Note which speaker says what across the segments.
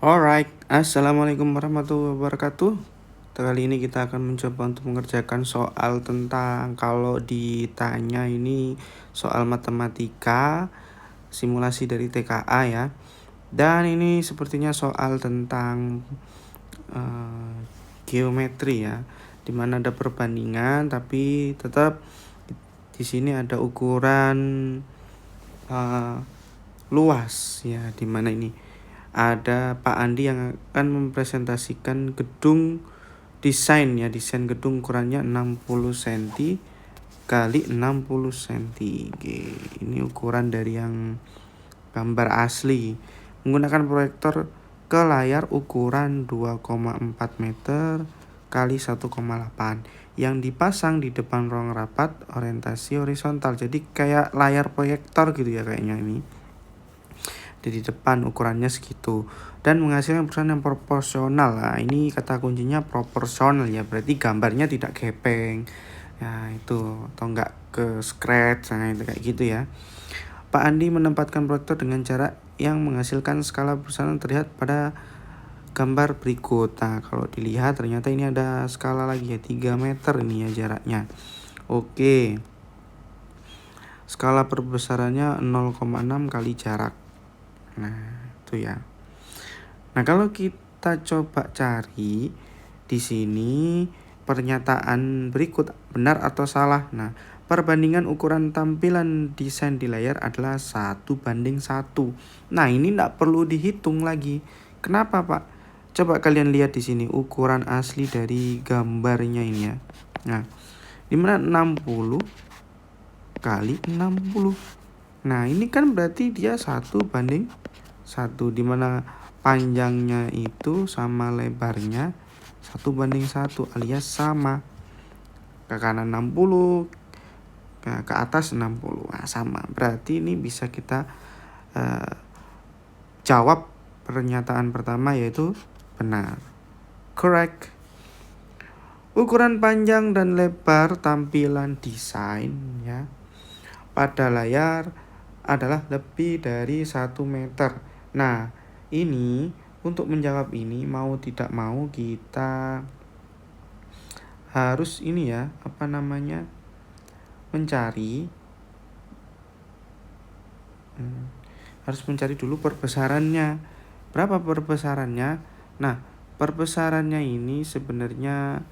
Speaker 1: Alright, assalamualaikum warahmatullahi wabarakatuh. Kali ini kita akan mencoba untuk mengerjakan soal tentang kalau ditanya ini soal matematika, simulasi dari TKA ya. Dan ini sepertinya soal tentang geometri ya, dimana ada perbandingan tapi tetap di sini ada ukuran luas ya, dimana ini ada Pak Andi yang akan mempresentasikan gedung desain gedung ukurannya 60 cm kali 60 cm. Oke, ini ukuran dari yang gambar asli menggunakan proyektor ke layar ukuran 2,4 meter kali 1,8 yang dipasang di depan ruang rapat orientasi horizontal. Jadi kayak layar proyektor gitu ya kayaknya ini. Di depan ukurannya segitu dan menghasilkan perusahaan yang proporsional. Nah, ini kata kuncinya proporsional ya, berarti gambarnya tidak gepeng ya, itu atau enggak ke scratch, nah itu kayak gitu ya. Pak Andi menempatkan proyektor dengan jarak yang menghasilkan skala perusahaan terlihat pada gambar berikut. Nah, kalau dilihat ternyata ini ada skala lagi ya, 3 meter ini ya jaraknya. Oke, skala perbesarannya 0,6 kali jarak. Nah, itu ya. Nah, kalau kita coba cari di sini pernyataan berikut benar atau salah. Nah, perbandingan ukuran tampilan desain di layar adalah 1:1. Nah, ini tidak perlu dihitung lagi. Kenapa, Pak? Coba kalian lihat di sini ukuran asli dari gambarnya ini ya. Nah, dimana 60 kali 60. Nah, ini kan berarti dia 1:1, dimana panjangnya itu sama lebarnya 1:1 alias sama. Ke kanan 60, ke atas 60. Nah, sama. Berarti ini bisa kita jawab pernyataan pertama yaitu benar. Correct. Ukuran panjang dan lebar tampilan desain ya pada layar adalah lebih dari 1 meter. Nah, ini untuk menjawab ini mau tidak mau kita harus ini ya, mencari harus mencari dulu perbesarannya. Berapa perbesarannya? Nah, perbesarannya ini sebenarnya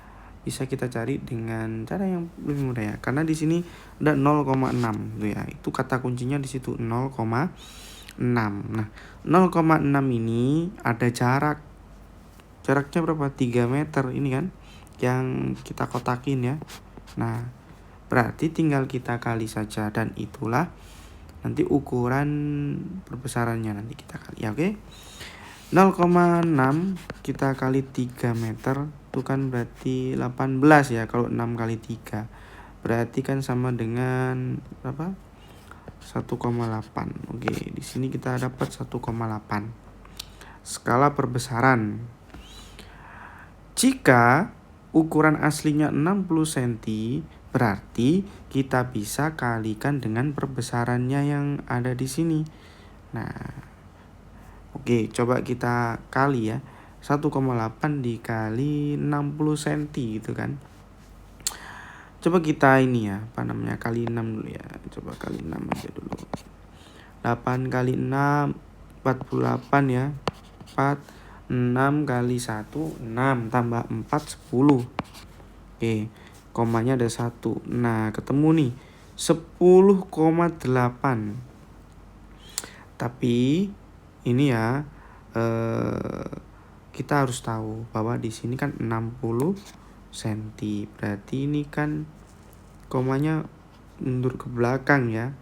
Speaker 1: bisa kita cari dengan cara yang lebih mudah ya. Karena di sini ada 0,6 tuh ya. Itu kata kuncinya di situ 0,6. Nah, 0,6 ini ada jarak. Jaraknya berapa? 3 meter ini kan yang kita kotakin ya. Nah, berarti tinggal kita kali saja dan itulah nanti ukuran perbesarannya nanti kita kali ya, oke. 0,6 kita kali 3 meter itu kan berarti 18 ya. Kalau 6 kali 3 berarti kan sama dengan berapa? 1,8. Oke, di sini kita dapat 1,8. Skala perbesaran. Jika ukuran aslinya 60 cm, berarti kita bisa kalikan dengan perbesarannya yang ada di sini. Nah, oke, coba kita kali ya. 1,8 dikali 60 cm gitu kan. Coba kita ini ya, kali 6 dulu ya. Coba kali 6 aja dulu. 8 kali 6 48 ya. 6 kali 1 6 tambah 4 10. Oke, komanya ada 1. Nah, ketemu nih 10,8. Tapi ini ya kita harus tahu bahwa di sini kan 60 cm. Berarti ini kan komanya mundur ke belakang ya.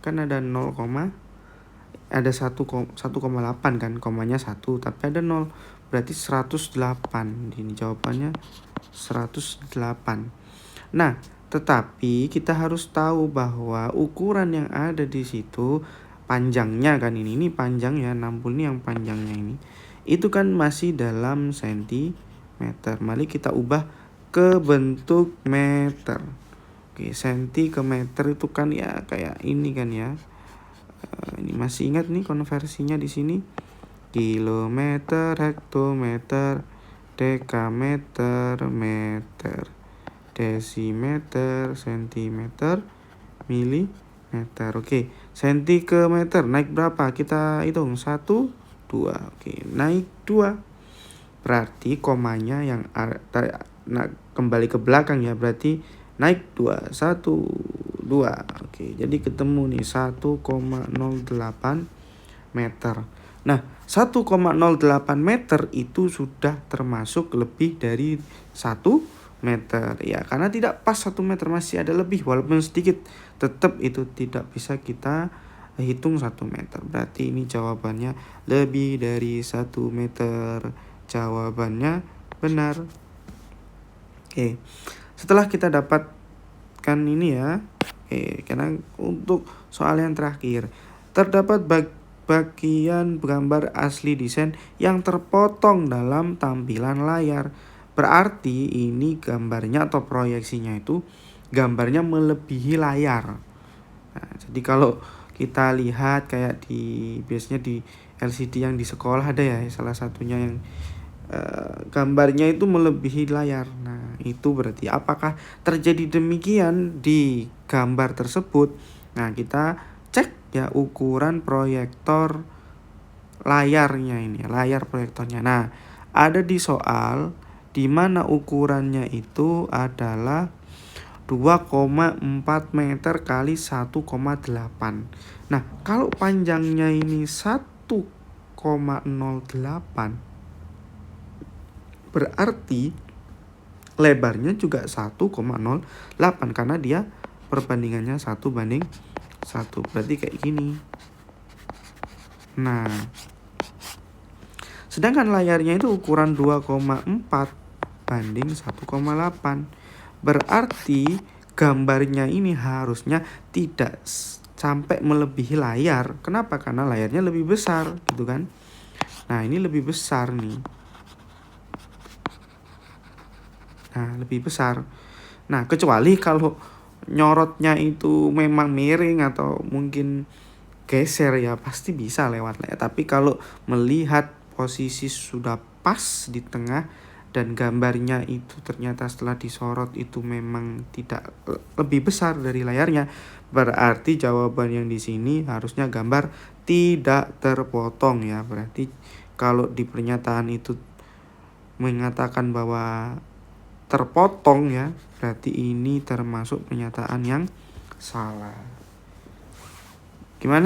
Speaker 1: Kan ada 0, ada 1,8 kan, komanya 1 tapi ada 0, berarti 108. Ini jawabannya 108. Nah, tetapi kita harus tahu bahwa ukuran yang ada di situ panjangnya kan ini panjang ya, 60 ini yang panjangnya ini itu kan masih dalam sentimeter. Mari kita ubah ke bentuk meter. Oke, senti ke meter itu kan ya kayak ini kan ya. Ini masih ingat nih konversinya di sini. kilometer, hektometer, dekameter, meter, desimeter, sentimeter, milimeter. Oke, senti ke meter naik berapa? Kita hitung 1, 2. Oke, naik 2. Berarti komanya yang kembali ke belakang ya, berarti naik 2, 1, 2. Oke, jadi ketemu nih 1,08 meter. Nah, 1,08 meter itu sudah termasuk lebih dari 1 meter ya, karena tidak pas 1 meter, masih ada lebih walaupun sedikit, tetap itu tidak bisa kita hitung 1 meter. Berarti ini jawabannya lebih dari 1 meter. Jawabannya benar. Oke, setelah kita dapatkan ini ya, karena untuk soal yang terakhir, terdapat bagian gambar asli desain yang terpotong dalam tampilan layar. Berarti ini gambarnya atau proyeksinya itu gambarnya melebihi layar. Nah, jadi kalau kita lihat kayak biasanya di LCD yang di sekolah ada ya, salah satunya yang gambarnya itu melebihi layar. Nah, itu berarti apakah terjadi demikian di gambar tersebut? Nah, kita cek ya ukuran proyektor layarnya ini, layar proyektornya. Nah, ada di soal di mana ukurannya itu adalah 2,4 meter kali 1,8. Nah, kalau panjangnya ini 1,08, berarti lebarnya juga 1,08 karena dia perbandingannya 1:1. Berarti kayak gini. Nah, sedangkan layarnya itu ukuran 2,4 banding 1,8. Berarti gambarnya ini harusnya tidak sampai melebihi layar. Kenapa? Karena layarnya lebih besar gitu kan. Nah, ini lebih besar nih. Nah, lebih besar. Nah, kecuali kalau nyorotnya itu memang miring atau mungkin geser ya, pasti bisa lewat layar. Tapi kalau melihat posisi sudah pas di tengah dan gambarnya itu ternyata setelah disorot itu memang tidak lebih besar dari layarnya, berarti jawaban yang di sini harusnya gambar tidak terpotong ya. Berarti kalau di pernyataan itu mengatakan bahwa terpotong ya, berarti ini termasuk pernyataan yang salah. Gimana?